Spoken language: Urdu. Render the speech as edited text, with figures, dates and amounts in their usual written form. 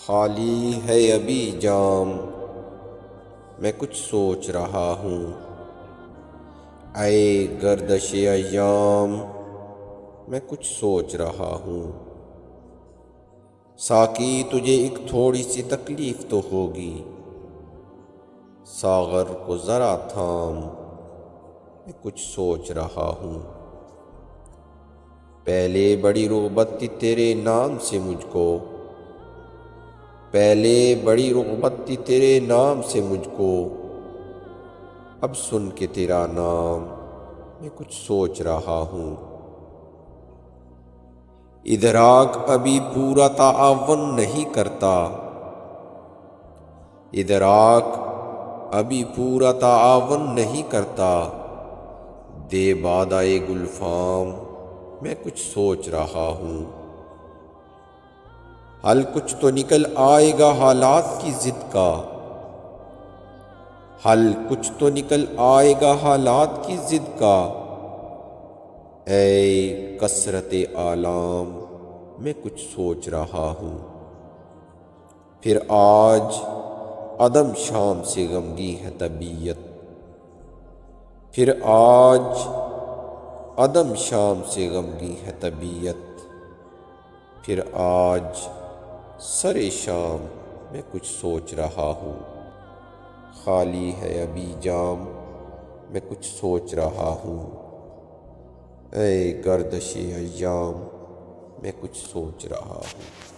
خالی ہے ابھی جام، میں کچھ سوچ رہا ہوں۔ اے گردش ایام، میں کچھ سوچ رہا ہوں۔ ساقی تجھے ایک تھوڑی سی تکلیف تو ہوگی، ساغر کو ذرا تھام، میں کچھ سوچ رہا ہوں۔ پہلے بڑی رغبت تھی تیرے نام سے مجھ کو، پہلے بڑی رغبت تھی تیرے نام سے مجھ کو، اب سن کے تیرا نام میں کچھ سوچ رہا ہوں۔ ادراک ابھی پورا تعاون نہیں کرتا، ادراک ابھی پورا تعاون نہیں کرتا، دے بادائے گلفام میں کچھ سوچ رہا ہوں۔ حل کچھ تو نکل آئے گا حالات کی ضد کا، حل کچھ تو نکل آئے گا حالات کی ضد کا، اے کثرت آلام میں کچھ سوچ رہا ہوں۔ پھر آج عدم شام سے غمگی ہے طبیعت، پھر آج عدم شام سے غمگی ہے طبیعت، پھر آج سر شام میں کچھ سوچ رہا ہوں۔ خالی ہے ابھی جام، میں کچھ سوچ رہا ہوں۔ اے گردش ایام، میں کچھ سوچ رہا ہوں۔